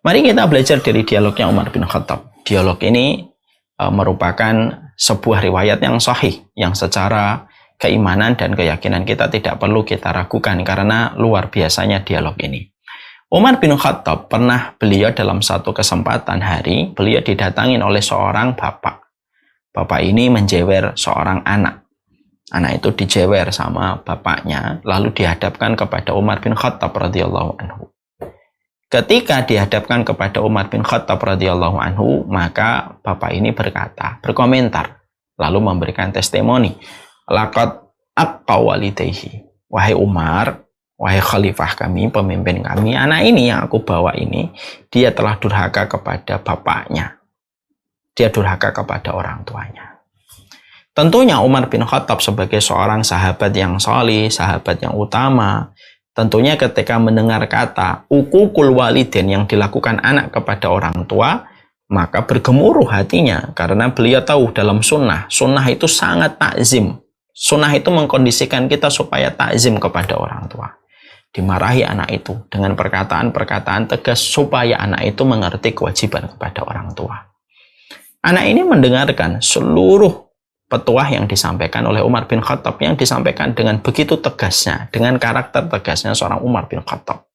Mari kita belajar dari dialognya Umar bin Khattab. Dialog ini merupakan sebuah riwayat yang sahih, yang secara keimanan dan keyakinan kita tidak perlu kita ragukan karena luar biasanya dialog ini. Umar bin Khattab beliau dalam satu kesempatan hari, beliau didatangin oleh seorang bapak. Bapak ini menjewer seorang anak. Anak itu dijewer sama bapaknya, lalu dihadapkan kepada Umar bin Khattab radhiyallahu anhu. Ketika dihadapkan kepada Umar bin Khattab radhiyallahu anhu, maka bapak ini berkomentar, lalu memberikan testimoni. Laqad aqqa walidayhi. Wahai Umar, wahai khalifah kami, pemimpin kami, anak ini yang aku bawa ini, dia telah durhaka kepada bapaknya. Dia durhaka kepada orang tuanya. Tentunya Umar bin Khattab sebagai seorang sahabat yang salih, sahabat yang utama, tentunya ketika mendengar kata uququl walidain yang dilakukan anak kepada orang tua, maka bergemuruh hatinya karena beliau tahu dalam sunnah itu sangat takzim. Sunnah itu mengkondisikan kita supaya takzim kepada orang tua. Dimarahi anak itu dengan perkataan-perkataan tegas supaya anak itu mengerti kewajiban kepada orang tua. Anak ini mendengarkan seluruh petuah yang disampaikan oleh Umar bin Khattab, yang disampaikan dengan begitu tegasnya, dengan karakter tegasnya seorang Umar bin Khattab.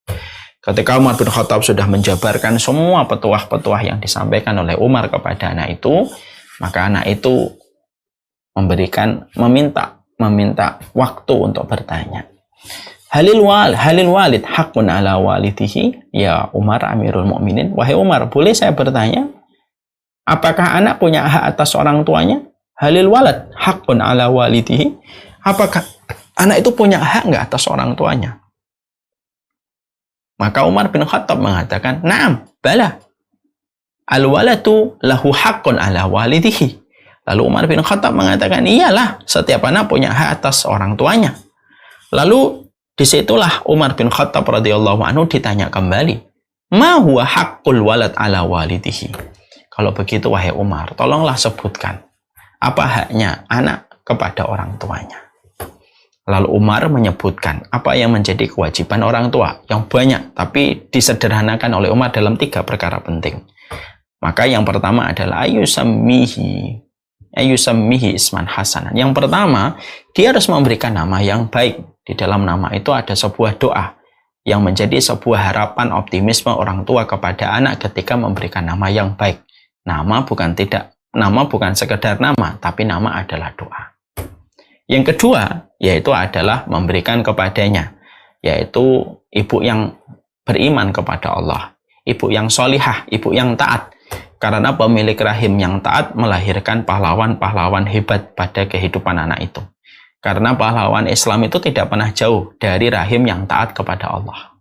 Ketika Umar bin Khattab sudah menjabarkan semua petuah-petuah yang disampaikan oleh Umar kepada anak itu, maka anak itu meminta waktu untuk bertanya. Halil walid haqqun ala walidihi, ya Umar Amirul Mukminin. Wahai Umar, boleh saya bertanya, apakah anak punya hak atas orang tuanya? Halil walad haqqun ala walidihi. Apakah anak itu punya hak nggak atas orang tuanya? Maka Umar bin Khattab mengatakan, "Na'am, bala. Al-waladu lahu haqqun ala walidihi." Lalu Umar bin Khattab mengatakan, iyalah, setiap anak punya hak atas orang tuanya. Lalu disitulah Umar bin Khattab radhiyallahu anhu ditanya kembali, "Ma huwa haqqul walad ala walidihi?" Kalau begitu wahai Umar, tolonglah sebutkan apa haknya anak kepada orang tuanya. Lalu Umar menyebutkan apa yang menjadi kewajiban orang tua yang banyak, tapi disederhanakan oleh Umar dalam 3 perkara penting. Maka yang pertama adalah ayusammihi isman hasanan. Yang pertama, dia harus memberikan nama yang baik. Di dalam nama itu ada sebuah doa yang menjadi sebuah harapan optimisme orang tua kepada anak ketika memberikan nama yang baik. Nama bukan sekedar nama, tapi nama adalah doa. Yang kedua, yaitu adalah memberikan kepadanya, yaitu ibu yang beriman kepada Allah, ibu yang solihah, ibu yang taat. Karena pemilik rahim yang taat melahirkan pahlawan-pahlawan hebat pada kehidupan anak itu. Karena pahlawan Islam itu tidak pernah jauh dari rahim yang taat kepada Allah.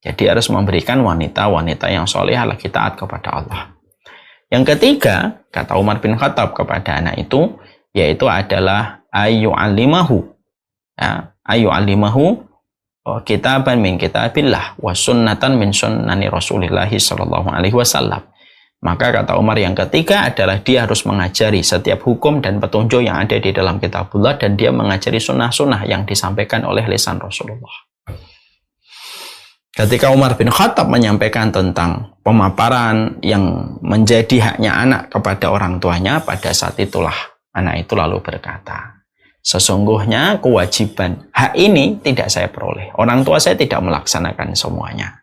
Jadi harus memberikan wanita-wanita yang solihah lagi taat kepada Allah. Yang ketiga, kata Umar bin Khattab kepada anak itu, yaitu adalah ayyu'allimahu. Ya, ayyu'allimahu kitaban min kitabillah wa sunnatan min sunnani Rasulillah sallallahu alaihi wasallam. Maka kata Umar yang ketiga adalah dia harus mengajari setiap hukum dan petunjuk yang ada di dalam kitabullah, dan dia mengajari sunnah-sunnah yang disampaikan oleh lisan Rasulullah. Ketika Umar bin Khattab menyampaikan tentang pemaparan yang menjadi haknya anak kepada orang tuanya, pada saat itulah anak itu lalu berkata, sesungguhnya kewajiban hak ini tidak saya peroleh. Orang tua saya tidak melaksanakan semuanya.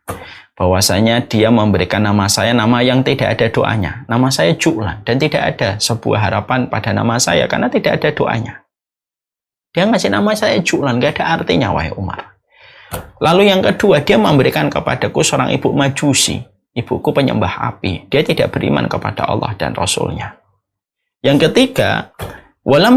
Bahwasanya dia memberikan nama saya nama yang tidak ada doanya. Nama saya Ju'lan, dan tidak ada sebuah harapan pada nama saya karena tidak ada doanya. Dia ngasih nama saya Ju'lan, gak ada artinya wahai Umar. Lalu yang kedua, dia memberikan kepadaku seorang ibu majusi, ibuku penyembah api. Dia tidak beriman kepada Allah dan Rasulnya. Yang ketiga, walam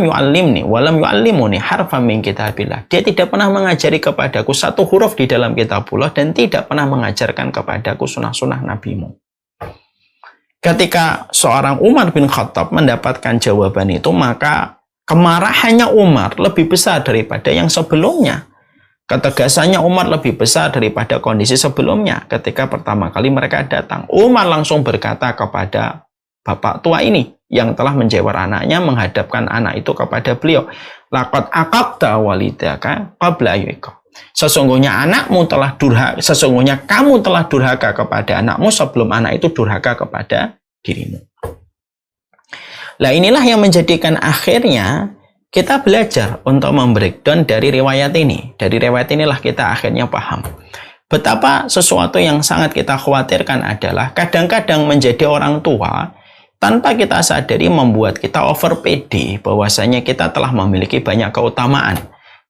yu'allimuni harfan min kitabillah. Dia tidak pernah mengajari kepadaku satu huruf di dalam kitabullah, dan tidak pernah mengajarkan kepadaku sunnah-sunnah nabimu. Ketika seorang Umar bin Khattab mendapatkan jawaban itu, maka kemarahannya Umar lebih besar daripada yang sebelumnya. Ketegasannya Umar lebih besar daripada kondisi sebelumnya. Ketika pertama kali mereka datang, Umar langsung berkata kepada bapak tua ini yang telah menjewer anaknya, menghadapkan anak itu kepada beliau, laqad aqaqta walidaka qabla ayyika. Sesungguhnya kamu telah durhaka kepada anakmu sebelum anak itu durhaka kepada dirimu. Nah, inilah yang menjadikan akhirnya kita belajar untuk membreakdown dari riwayat ini. Dari riwayat inilah kita akhirnya paham betapa sesuatu yang sangat kita khawatirkan adalah kadang-kadang menjadi orang tua tanpa kita sadari membuat kita over pede bahwasanya kita telah memiliki banyak keutamaan.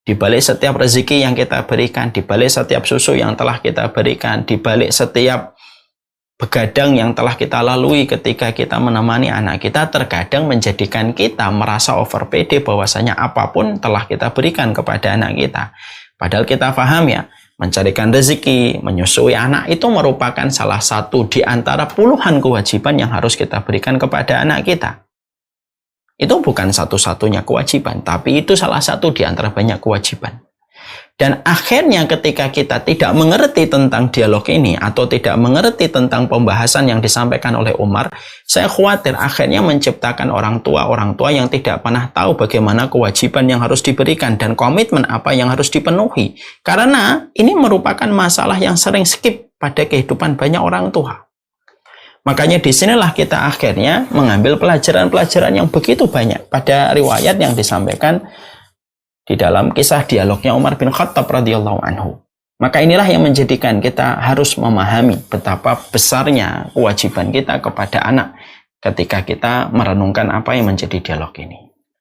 Di balik setiap rezeki yang kita berikan, di balik setiap susu yang telah kita berikan, di balik setiap begadang yang telah kita lalui ketika kita menemani anak kita, terkadang menjadikan kita merasa over pede bahwasanya apapun telah kita berikan kepada anak kita. Padahal kita paham ya, mencarikan rezeki, menyusui anak itu merupakan salah satu di antara puluhan kewajiban yang harus kita berikan kepada anak kita. Itu bukan satu-satunya kewajiban, tapi itu salah satu di antara banyak kewajiban. Dan akhirnya ketika kita tidak mengerti tentang dialog ini atau tidak mengerti tentang pembahasan yang disampaikan oleh Umar, saya khawatir akhirnya menciptakan orang tua yang tidak pernah tahu bagaimana kewajiban yang harus diberikan dan komitmen apa yang harus dipenuhi. Karena ini merupakan masalah yang sering skip pada kehidupan banyak orang tua. Makanya disinilah kita akhirnya mengambil pelajaran-pelajaran yang begitu banyak pada riwayat yang disampaikan di dalam kisah dialognya Umar bin Khattab radhiyallahu anhu. Maka inilah yang menjadikan kita harus memahami betapa besarnya kewajiban kita kepada anak ketika kita merenungkan apa yang menjadi dialog ini.